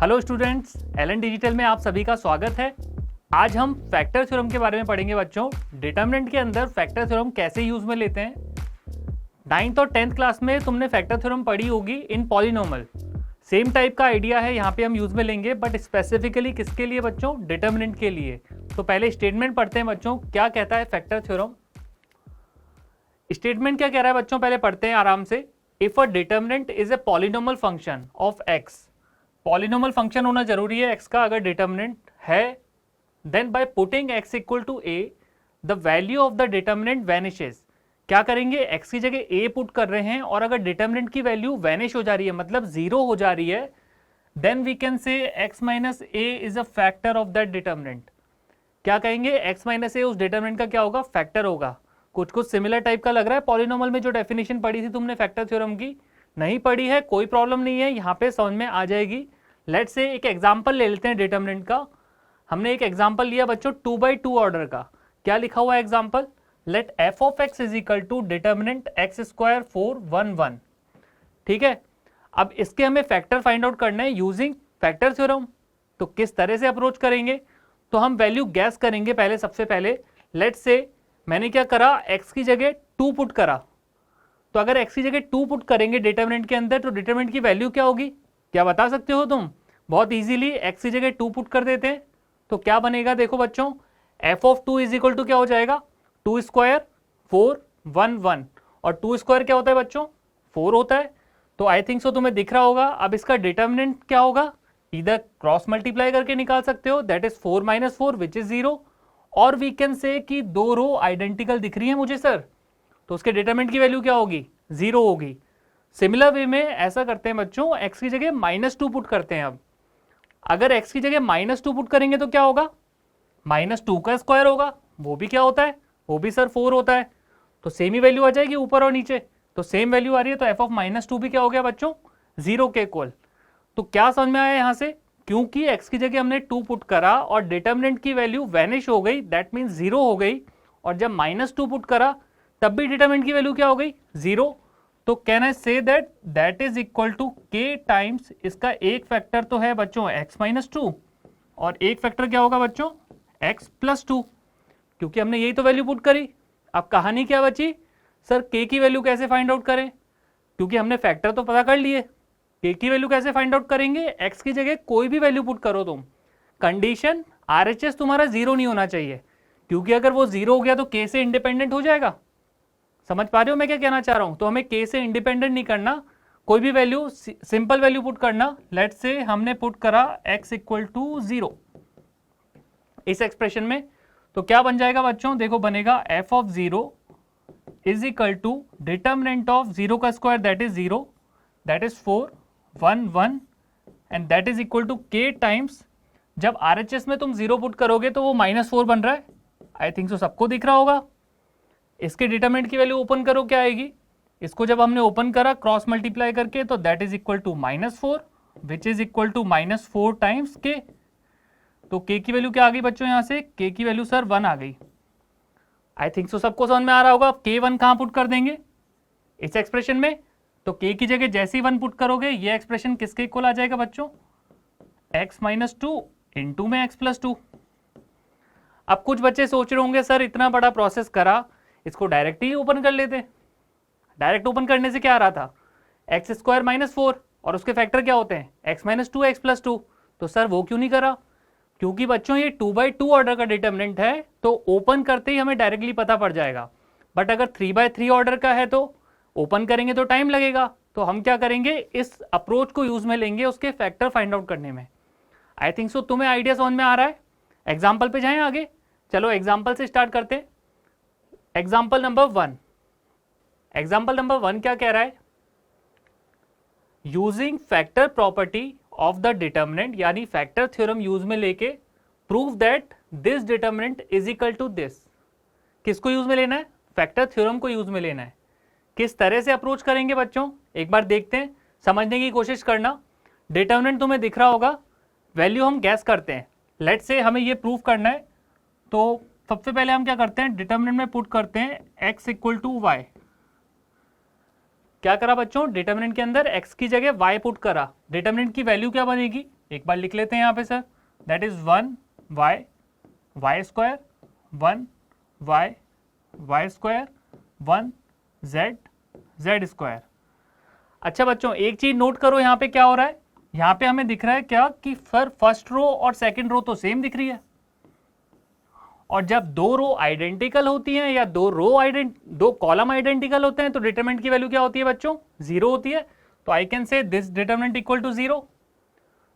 Hello students, Elon digital में आप सभी का स्वागत है। आज हम फैक्टर थ्योरम के बारे में पढ़ेंगे बच्चों। डिटरमिनेंट के अंदर फैक्टर थ्योरम कैसे यूज में लेते हैं। 9th और 10th क्लास में तुमने फैक्टर थ्योरम पढ़ी होगी इन पॉलिनोमल। सेम टाइप का आइडिया है, यहाँ पे हम यूज में लेंगे, बट स्पेसिफिकली किसके लिए बच्चों? डिटरमिनेंट के लिए। तो पहले स्टेटमेंट पढ़ते हैं बच्चों, क्या कहता है फैक्टर थ्योरम। स्टेटमेंट क्या कह रहा है बच्चों, पहले पढ़ते हैं आराम से। If a determinant is a polynomial function of x, polynomial function होना जरूरी है एक्स का अगर डिटरमिनेंट है, then by putting x equal to a the value of the determinant vanishes. क्या करेंगे, एक्स की जगह ए पुट कर रहे हैं और अगर डिटरमिनेंट की वैल्यू वैनिश हो जा रही है, मतलब जीरो हो जा रही है, then we can say x minus a is a factor of that determinant. क्या कहेंगे, एक्स माइनस ए उस डिटरमिनेंट का क्या होगा? फैक्टर होगा। कुछ कुछ सिमिलर टाइप का लग रहा है पॉलिनोमल में जो डेफिनेशन पढ़ी थी तुमने फैक्टर थ्योरम की। नहीं पढ़ी है कोई प्रॉब्लम नहीं है, यहाँ पे समझ में आ जाएगी। लेट्स से एक एग्जांपल ले लेते हैं डिटरमिनेंट का। हमने एक एग्जांपल लिया बच्चों 2/2 ऑर्डर का। क्या लिखा हुआ है example? Let f of x is equal to determinant x square 4 1 1। ठीक है, अब इसके हमें फैक्टर फाइंड आउट करना है यूजिंग फैक्टर थ्योरम। तो किस तरह से अप्रोच करेंगे? तो हम वैल्यू गैस करेंगे पहले। सबसे पहले लेट्स से मैंने क्या करा, एक्स की जगह 2 पुट करा। तो अगर एक्स की जगह 2 पुट करेंगे डिटरमिनेंट के अंदर, तो डिटरमिनेंट की वैल्यू क्या होगी? क्या बता सकते हो तुम? बहुत इजीली एक्स की जगह 2 पुट कर देते हैं तो क्या बनेगा, देखो बच्चों, f of 2 is equal to क्या हो जाएगा, 2 स्क्वायर 4 1 1। और 2 स्क्वायर क्या होता है बच्चों? 4 होता है। तो आई थिंक सो तुम्हें दिख रहा होगा। अब इसका डिटरमिनेंट क्या होगा, इधर क्रॉस मल्टीप्लाई करके निकाल सकते हो, that is 4 minus 4 which is 0। और वी कैन से कि दो रो आइडेंटिकल दिख रही है मुझे सर, तो उसके डिटरमिनेंट की वैल्यू क्या होगी? 0 होगी। सिमिलर वे में ऐसा करते हैं बच्चों, एक्स की जगह -2 पुट करते हैं। अब अगर एक्स की जगह -2 पुट करेंगे तो क्या होगा, -2 का स्क्वायर होगा, वो भी क्या होता है, वो भी सर 4 होता है। तो सेम ही वैल्यू आ जाएगी ऊपर और नीचे, तो सेम वैल्यू आ रही है, तो एफ ऑफ -2 भी क्या हो गया बच्चों, 0 के इक्वल। तो क्या समझ में आया यहाँ से, क्योंकि एक्स की जगह हमने 2 पुट करा और डिटरमिनेंट की वैल्यू वैनिश हो गई, दैट मीन्स 0 हो गई। और जब -2 पुट करा तब भी डिटरमिनेंट की वैल्यू क्या हो गई, 0। तो can I say that that is equal to k times, इसका एक फैक्टर तो है बच्चों x माइनस 2 और एक फैक्टर क्या होगा बच्चों, x प्लस 2, क्योंकि हमने यही तो वैल्यू पुट करी। अब कहानी क्या बची, सर k की वैल्यू कैसे फाइंड आउट करें, क्योंकि हमने फैक्टर तो पता कर लिए, k की वैल्यू कैसे फाइंड आउट करेंगे? x की जगह कोई भी वैल्यू पुट करो तुम, कंडीशन RHS तुम्हारा 0 नहीं होना चाहिए, क्योंकि अगर वो 0 हो गया तो k से इंडिपेंडेंट हो जाएगा। समझ पा रहे हो मैं क्या कहना चाह रहा हूं? तो हमें k से इंडिपेंडेंट नहीं करना, कोई भी वैल्यू सिंपल वैल्यू पुट करना। लेट से हमने पुट करा x इक्वल टू 0 इस एक्सप्रेशन में, तो क्या बन जाएगा बच्चों, देखो बनेगा f of 0 is equal to determinant of 0 का square that is 0, that is 4 1 1 and that is equal to k times, जब RHS में तुम 0 पुट करोगे तो वो -4 बन रहा है। आई थिंक सो सबको दिख रहा होगा। इसके डिटरमिनेंट की वैल्यू ओपन करो, क्या आएगी, इसको जब हमने ओपन करा क्रॉस मल्टीप्लाई करके, तो that is equal to -4 which is equal to -4 times k। तो k की वैल्यू क्या आ गई बच्चों, यहां से k की वैल्यू सर 1 आ गई। आई थिंक सो सबको समझ में आ रहा होगा। अब k1 कहां पुट कर देंगे, इस एक्सप्रेशन में। तो k की जगह जैसे ही 1 पुट करोगे ये एक्सप्रेशन किसके इक्वल आ जाएगा बच्चों, x माइनस 2 इंटू में x प्लस 2। अब कुछ बच्चे सोच रहे होंगे सर इतना बड़ा प्रोसेस करा, इसको डायरेक्ट ही ओपन कर लेते। डायरेक्ट ओपन करने से क्या आ रहा था, एक्स स्क्वायर -4 और उसके फैक्टर क्या होते हैं, x माइनस 2 x प्लस 2। तो सर वो क्यों नहीं करा, क्योंकि बच्चों ये 2/2 ऑर्डर का डिटरमिनेंट है, तो ओपन करते ही हमें डायरेक्टली पता पड़ जाएगा। बट अगर 3/3 ऑर्डर का है तो ओपन करेंगे तो टाइम लगेगा। तो हम क्या करेंगे, इस अप्रोच को यूज में लेंगे उसके फैक्टर फाइंड आउट करने में। आई थिंक सो तुम्हें आइडिया समझ में आ रहा है। एग्जाम्पल पे जाएं आगे, चलो एग्जाम्पल से स्टार्ट करते हैं। एग्जाम्पल नंबर 1, एग्जाम्पल नंबर 1 क्या कह रहा है, using factor property of the determinant, यानी फैक्टर थ्योरम यूज में लेके prove that this determinant is equal to this. किसको यूज में लेना है, फैक्टर थ्योरम को यूज में लेना है। किस तरह से अप्रोच करेंगे बच्चों, एक बार देखते हैं, समझने की कोशिश करना। डिटरमिनेंट तुम्हें दिख रहा होगा, वैल्यू हम गैस करते हैं। लेट्स से हमें ये प्रूव करना है, तो सबसे पहले हम क्या करते हैं, डिटरमिनेंट में पुट करते हैं x इक्वल टू वाई। क्या करा बच्चों, डिटरमिनेंट के अंदर x की जगह y पुट करा, डिटरमिनेंट की वैल्यू क्या बनेगी, एक बार लिख लेते हैं यहाँ पे sir, that is 1 y y square, 1 y y square, 1 z z square. अच्छा बच्चों एक चीज नोट करो, यहाँ पे क्या हो रहा है, यहाँ पे हमें दिख रहा है क्या कि फर्स्ट रो और सेकंड रो तो सेम दिख रही है, और जब दो रो आइडेंटिकल होती हैं या दो कॉलम आइडेंटिकल होते हैं तो डिटरमिनेंट की वैल्यू क्या होती है बच्चों, 0 होती है। तो I can say this determinant equal to 0।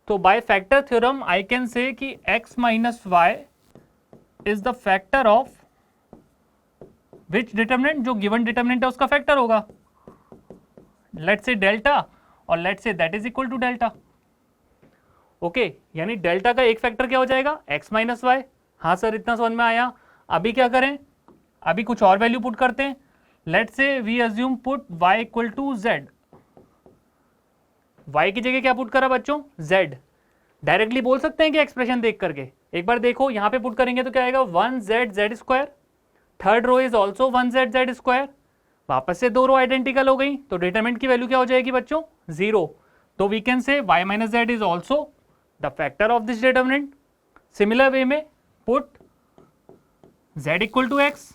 तो by factor theorem I can say कि x minus y is the factor of which determinant, जो गिवन डिटरमिनेंट है उसका फैक्टर होगा, लेट्स से डेल्टा, और let's say that is equal to delta. Okay, यानी delta का एक फैक्टर क्या हो जाएगा, x माइनस वाई। हाँ सर इतना समझ में आया। अभी क्या करें, अभी कुछ और वैल्यू पुट करते हैं। Let's say we assume put y equal to z. y की जगह क्या पुट करा बच्चों, z। डायरेक्टली बोल सकते हैं कि एक्सप्रेशन देख करके, एक बार देखो यहाँ पे पुट करेंगे तो क्या आएगा, 1z z square, third row is also 1z z square, वापस से दो रो आइडेंटिकल हो गई, तो डिटरमिनेंट की वैल्यू क्या हो जाएगी बच्चों, 0। तो we can say y minus Z is also the factor of this determinant. Similar way में put z equal to X,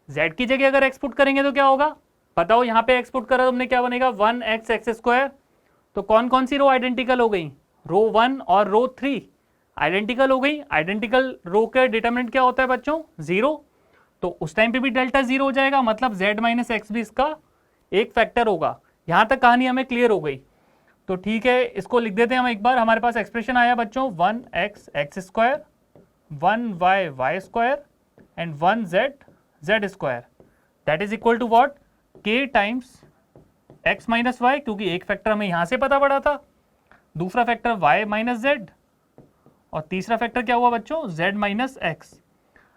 z की जगह अगर x पुट करेंगे तो क्या होगा बताओ, यहाँ पे x पुट करा तो हमने क्या बनेगा, 1x एक्स स्क्वायर। तो कौन कौन सी रो आइडेंटिकल हो गई, रो 1 और रो 3 आइडेंटिकल हो गई। आइडेंटिकल रो का डिटरमिनेंट क्या होता है बच्चों, 0। तो उस टाइम पे भी डेल्टा 0 हो जाएगा, मतलब z माइनस एक्स भी इसका एक फैक्टर होगा। यहाँ तक कहानी हमें क्लियर हो गई। तो ठीक है, इसको लिख देते हैं हम एक बार। हमारे पास एक्सप्रेशन आया बच्चों 1x x square, 1y y square and 1z z square, that is equal to what, k times x minus y, क्योंकि एक फैक्टर हमें यहां से पता पड़ा था, दूसरा फैक्टर y माइनस जेड, और तीसरा फैक्टर क्या हुआ बच्चों, z माइनस एक्स।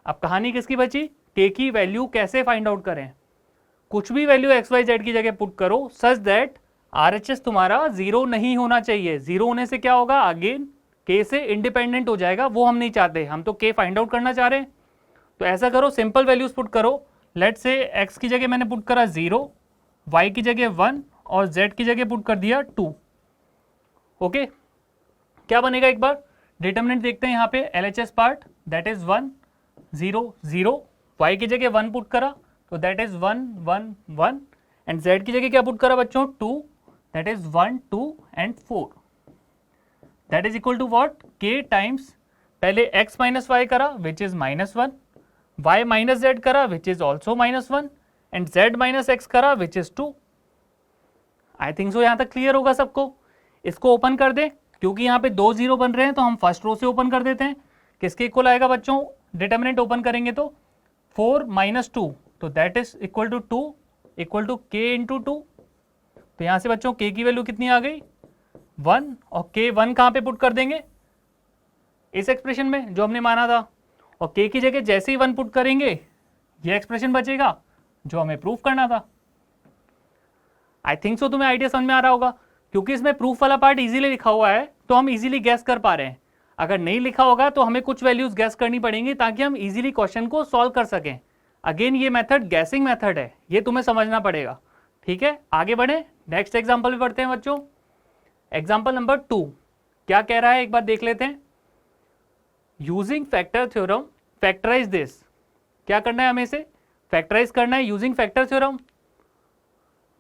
अब कहानी किसकी बची, k की वैल्यू कैसे फाइंड आउट करें। कुछ भी वैल्यू एक्स वाई जेड की जगह पुट करो सच दैट RHS तुम्हारा 0 नहीं होना चाहिए। 0 होने से क्या होगा, अगेन k से इंडिपेंडेंट हो जाएगा, वो हम नहीं चाहते, हम तो k फाइंड आउट करना चाह रहे हैं। तो ऐसा करो, सिंपल वैल्यूज पुट करो। लेट से x की जगह मैंने पुट करा 0, y की जगह 1 और z की जगह पुट कर दिया 2। ओके, क्या बनेगा एक बार डिटरमिनेंट देखते हैं यहाँ पे, LHS part, that is 1 0 0, y की जगह 1 पुट करा तो दैट इज 1 1 1, एंड z की जगह क्या पुट करा बच्चों, 2, that is 1 2 and 4, that is equal to what, k times पहले x माइनस वाई करा which is -1, y minus Z करा which is also -1, and z minus X करा which is 2। I think so यहाँ तक clear होगा सबको। इसको open कर दे, क्योंकि यहाँ पे 2 0 बन रहे हैं तो हम फर्स्ट रो से ओपन कर देते हैं। किसके इक्वल आएगा बच्चों, डिटरमिनेंट ओपन करेंगे तो 4 माइनस 2, तो that is equal to 2 equal to k into 2। तो यहाँ से बच्चों k की वैल्यू कितनी आ गई, 1, और k 1 कहाँ पे पुट कर देंगे, इस एक्सप्रेशन में जो हमने माना था, और k की जगह जैसे ही 1 पुट करेंगे ये एक्सप्रेशन बचेगा जो हमें प्रूफ करना था। आई थिंक सो तुम्हें आइडिया समझ में आ रहा होगा, क्योंकि इसमें प्रूफ वाला पार्ट इजीली लिखा हुआ है तो हम इजीली गैस कर पा रहे हैं। अगर नहीं लिखा होगा तो हमें कुछ वैल्यूज गैस करनी पड़ेंगी ताकि हम इजीली क्वेश्चन को सॉल्व कर सकें। अगेन ये मेथड गैसिंग मेथड है, ये तुम्हें समझना पड़ेगा। ठीक है, आगे बढ़े, नेक्स्ट एग्जाम्पल भी पढ़ते हैं बच्चों। एग्जाम्पल नंबर 2 क्या कह रहा है एक बार देख लेते हैं। Using factor theorem factorize this, क्या करना है हमें इसे फैक्टराइज करना है यूजिंग फैक्टर थ्योरम।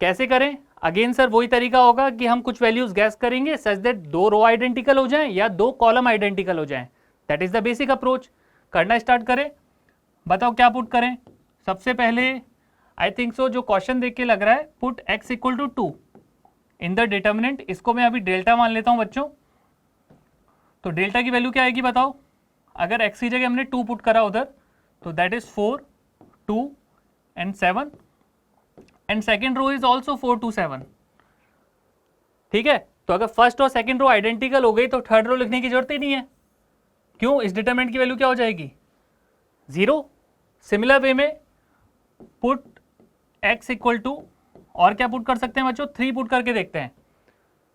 कैसे करें, अगेन सर वही तरीका होगा कि हम कुछ वैल्यूज गैस करेंगे सच दैट 2 रो आइडेंटिकल हो जाएं या 2 कॉलम आइडेंटिकल हो जाएं। That is the basic approach. करना स्टार्ट करें, बताओ क्या पुट करें। सबसे पहले आई थिंक सो जो क्वेश्चन देख के लग रहा है, put x equal to 2 in the determinant. इसको मैं अभी डेल्टा मान लेता हूं बच्चों। तो डेल्टा की वैल्यू क्या आएगी बताओ, अगर x की जगह हमने 2 पुट करा उधर तो that is 4 2 and 7, and second row is also 4 2 7। ठीक है, तो अगर फर्स्ट और सेकेंड रो आइडेंटिकल हो गई तो थर्ड रो लिखने की जरूरत ही नहीं है। क्यों, इस डिटरमिनेंट की वैल्यू क्या हो जाएगी, 0। सिमिलर वे में पुट x इक्वल टू, और क्या पुट कर सकते हैं बच्चों, 3 पुट करके देखते हैं।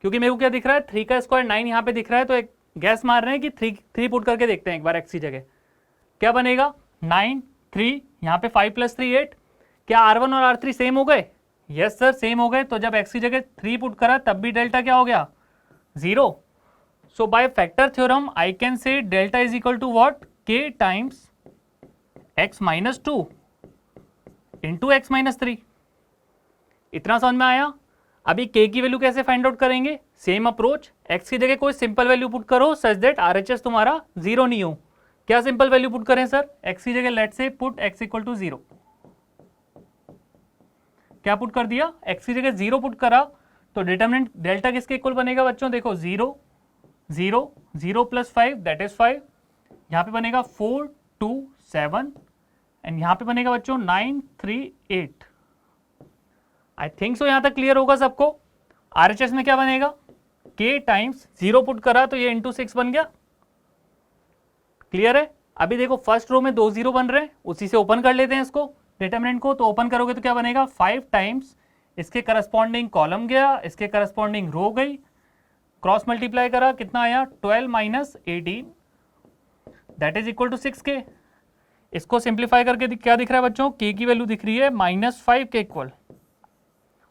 क्योंकि मेरे को क्या दिख रहा है, 3 का स्क्वायर 9 यहाँ पे दिख रहा है, तो एक गैस मार रहे हैं कि 3 पुट करके देखते हैं एक बार x की जगह। क्या बनेगा, 9 3, यहाँ पे 5 + 3 8। क्या R1 और R3 सेम हो गए, यस सर सेम हो गए। तो जब x की जगह 3 पुट करा तब भी डेल्टा क्या हो गया, 0. So by factor theorem I can say delta is equal to what? K times x minus 2 into x minus 3. इतना समझ में आया? अभी k की वैल्यू कैसे फाइंड आउट करेंगे? सेम अप्रोच, x की जगह कोई सिंपल वैल्यू पुट करो सच दैट RHS तुम्हारा 0 नहीं हो. क्या सिंपल वैल्यू पुट करें सर? x की जगह लेट से पुट x इक्वल टू 0. क्या पुट कर दिया? x की जगह 0 पुट करा तो डिटरमिनेंट डेल्टा किसके इक्वल बनेगा बच्चों? देखो 0 0 0 प्लस 5 दैट इज 5. यहाँ पे बनेगा 4 2 7 एंड यहाँ पे बनेगा बच्चों 9 3 8. आई थिंक सो यहाँ तक क्लियर होगा सबको. RHS में क्या बनेगा? k टाइम्स 0 पुट करा तो ये इंटू 6 बन गया. क्लियर है? अभी देखो फर्स्ट रो में 2 0 बन रहे हैं, उसी से ओपन कर लेते हैं इसको डिटरमिनेंट को. तो ओपन करोगे तो क्या बनेगा? 5 टाइम्स इसके करस्पॉन्डिंग कॉलम गया, इसके करस्पॉन्डिंग रो गई, क्रॉस मल्टीप्लाई करा, कितना आया? 12 minus 18 that is equal to 6k. इसको सिंप्लीफाई करके क्या दिख रहा है बच्चों? k की वैल्यू दिख रही है -5 के इक्वल,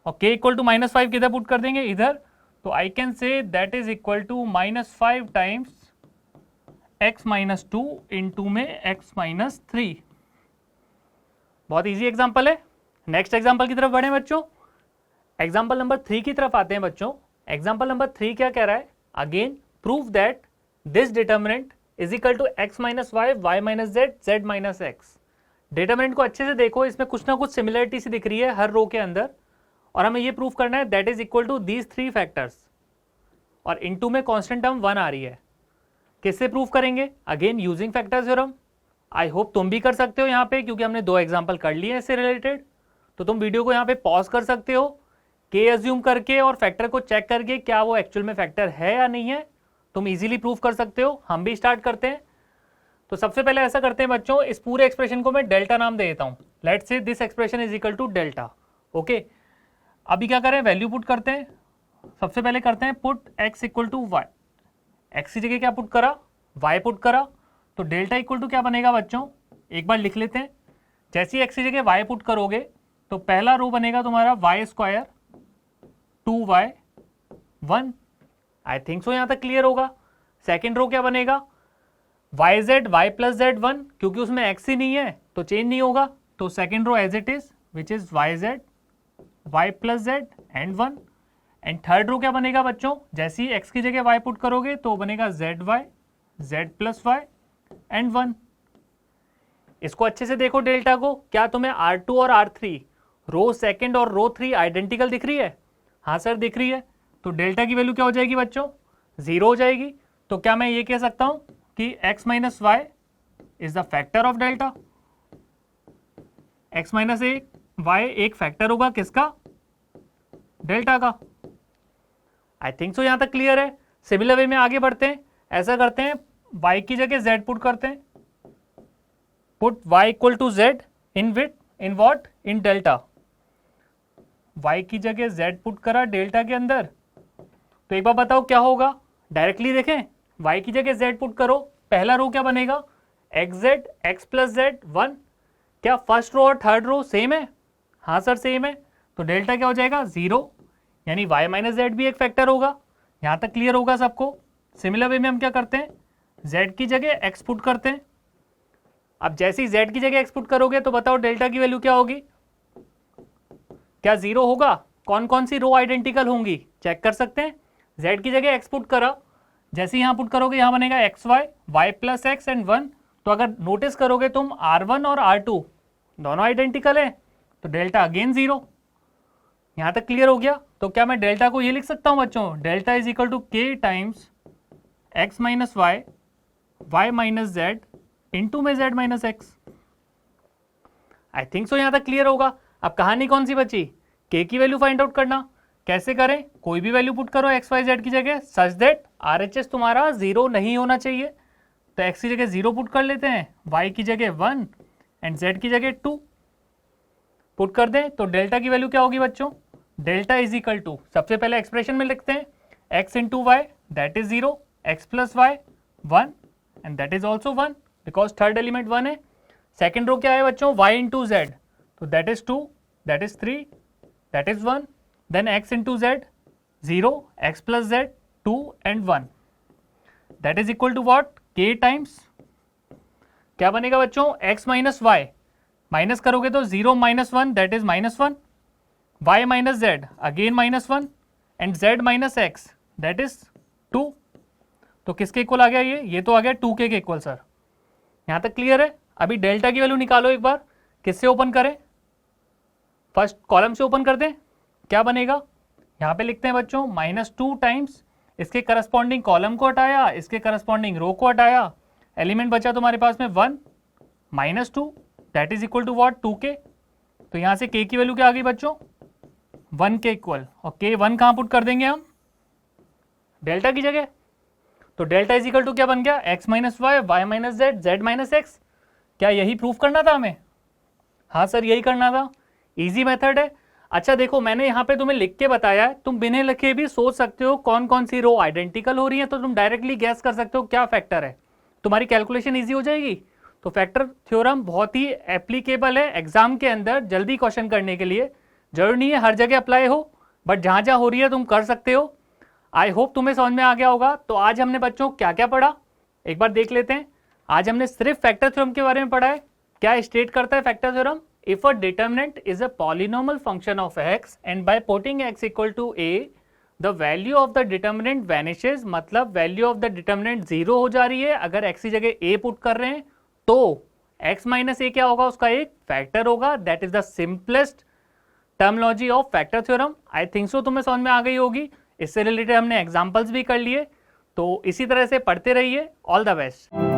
और k इक्वल टू -5 किधर पुट कर देंगे? इधर. तो I can say that is equal to -5 times x minus 2 into में x माइनस 3. बहुत इजी एग्जाम्पल है. नेक्स्ट एग्जाम्पल की तरफ बढ़े बच्चों. एग्जाम्पल नंबर 3 की तरफ आते हैं बच्चों. एग्जाम्पल नंबर 3 क्या कह रहा है? Again prove that this determinant is equal to x minus y, y minus z, z minus x. डिटरमिनेंट को अच्छे से देखो, इसमें कुछ ना कुछ सिमिलरिटी सी दिख रही है हर रो के अंदर, और हमें ये प्रूव करना है that is equal to these 3 factors, और इनटू में कांस्टेंट टर्म 1 आ रही है. किससे प्रूव करेंगे? Again using factor theorem. I hope तुम भी कर सकते हो यहाँ पे, क्योंकि हमने 2 एग्जाम्पल कर लिए हैं इससे रिलेटेड. तो तुम वीडियो को यहाँ पे पॉज कर सकते हो, के अज्यूम करके और फैक्टर को चेक करके क्या वो एक्चुअल में फैक्टर है या नहीं है. तुम इजीली प्रूव कर सकते हो. हम भी स्टार्ट करते हैं. तो सबसे पहले ऐसा करते हैं बच्चों, इस पूरे एक्सप्रेशन को मैं डेल्टा नाम दे देता हूँ. Let's say this expression is equal to delta. Okay, अभी क्या करें? वैल्यू पुट करते हैं. सबसे पहले करते हैं put x equal to y. X की जगह क्या पुट करा? y पुट करा. तो डेल्टा इक्वल टू क्या बनेगा बच्चों? एक बार लिख लेते हैं. जैसे ही x की जगह y पुट करोगे तो पहला रो बनेगा तुम्हारा y स्क्वायर 2y 1. आई थिंक सो यहाँ तक क्लियर होगा. सेकेंड रो क्या बनेगा? yz y प्लस जेड 1, क्योंकि उसमें x ही नहीं है तो चेंज नहीं होगा. तो second row as it is which is yz y plus z and 1. And third row क्या बनेगा बच्चों? जैसे ही x की जगह y पुट करोगे तो बनेगा zy z plus y and 1. इसको अच्छे से देखो डेल्टा को. क्या तुम्हें R2 और R3 रो सेकंड और रो 3 आइडेंटिकल दिख रही है? हाँ सर दिख रही है. तो डेल्टा की वैल्यू क्या हो जाएगी बच्चों? 0 हो जाएगी. तो क्या मैं ये कह सकता हूं कि x minus y is the factor of delta? x minus y एक फैक्टर होगा किसका? डेल्टा का. आई थिंक सो यहां तक क्लियर है. सिमिलर वे में आगे बढ़ते हैं. ऐसा करते हैं, y की जगह z पुट करते हैं. Put y equal to z in with in what? In delta. y की जगह z पुट करा डेल्टा के अंदर. तो एक बार बताओ क्या होगा? डायरेक्टली देखें, y की जगह z पुट करो. पहला रो क्या बनेगा? xz x plus Z 1. क्या फर्स्ट रो और थर्ड रो सेम है? हाँ सर सेम है. तो डेल्टा क्या हो जाएगा? 0. यानी y माइनस जेड भी एक फैक्टर होगा. यहाँ तक क्लियर होगा सबको. सिमिलर वे में हम क्या करते हैं? z की जगह x पुट करते हैं. अब जैसे ही z की जगह x पुट करोगे तो बताओ डेल्टा की वैल्यू क्या होगी? क्या 0 होगा? कौन कौन सी रो आइडेंटिकल होंगी चेक कर सकते हैं. z की जगह x पुट करा, जैसे ही यहाँ पुट करोगे यहाँ बनेगा xy y plus x and 1. तो अगर नोटिस करोगे तुम R1 और R2 दोनों आइडेंटिकल है तो डेल्टा अगेन 0. यहाँ तक क्लियर हो गया. तो क्या मैं डेल्टा को ये लिख सकता हूँ बच्चों? Delta is equal to k times x minus y y minus z into में z minus x. I think so यहाँ तक क्लियर होगा. अब कहानी कौन सी बची? k की वैल्यू फाइंड आउट करना. कैसे करें? कोई भी वैल्यू पुट करो x y z की जगह सच दैट RHS तुम्हारा 0 नहीं होना चाहिए. तो x की जगह 0 पुट कर लेते हैं, y की जगह 1 एंड z की जगह 2 पुट कर दें. तो डेल्टा की वैल्यू क्या होगी बच्चों? डेल्टा इज इक्वल टू, सबसे पहले एक्सप्रेशन में लिखते हैं, x into Y that is 0, x plus Y 1 and that is also 1 because third element 1 है. सेकेंड रो क्या है बच्चों? y into Z. तो that is 2, that is 3, that is 1. Then x into Z 0, x plus Z 2 and 1 that is equal to what, k times क्या बनेगा बच्चों, x minus Y, minus करोगे तो 0 minus 1 that is -1, y minus z again -1 and z minus x that is 2। तो किसके equal आ गया ये तो आ गया 2k के इक्वल सर। यहां तक क्लियर है। अभी डेल्टा की वैल्यू निकालो एक बार, किससे ओपन करें, फर्स्ट कॉलम से ओपन कर दें, क्या बनेगा, यहां पे लिखते हैं बच्चों -2 टाइम्स इसके करस्पॉन्डिंग कॉलम को हटाया, इसके करस्पॉन्डिंग रो को हटाया, एलिमेंट बचा तुम्हारे पास में 1 -2 that is equal to what, 2k। तो यहां से k की वैल्यू क्या आ गई बच्चों, 1 के इक्वल, और k 1 कहां पुट कर देंगे हम, डेल्टा की जगह। तो डेल्टा इज इक्वल टू क्या बन गया, x minus y, y minus z, z minus x. क्या यही प्रूफ करना था हमें, हाँ सर यही करना था, इजी मेथड है। अच्छा देखो मैंने यहाँ पे तुम्हें लिख के बताया है, तुम बिना लिखे भी सोच सकते हो कौन कौन सी रो आइडेंटिकल हो रही है, तो तुम डायरेक्टली गैस कर सकते हो क्या फैक्टर है, तुम्हारी कैलकुलेशन इजी हो जाएगी। तो फैक्टर थ्योरम बहुत ही एप्लीकेबल है एग्जाम के अंदर जल्दी क्वेश्चन करने के लिए, जरूरी नहीं है हर जगह अप्लाई हो, बट जहां जहां हो रही है तुम कर सकते हो। आई होप तुम्हें समझ में आ गया होगा। तो आज हमने बच्चों क्या क्या पढ़ा, एक बार देख लेते हैं। आज हमने सिर्फ फैक्टर थ्योरम के बारे में पढ़ा है। क्या स्टेट करता है factor theorem, if a determinant is a polynomial function of x and by putting x equal to a the value of the determinant vanishes, मतलब वैल्यू ऑफ द डिटरमिनेंट 0 हो जा रही है अगर x की जगह a पुट कर रहे हैं, तो x माइनस a क्या होगा, उसका एक फैक्टर होगा। That is the simplest terminology of factor theorem. I think सो तुम्हें समझ में आ गई होगी। इससे रिलेटेड हमने एग्जांपल्स भी कर लिए, तो इसी तरह से पढ़ते रहिए। All the best.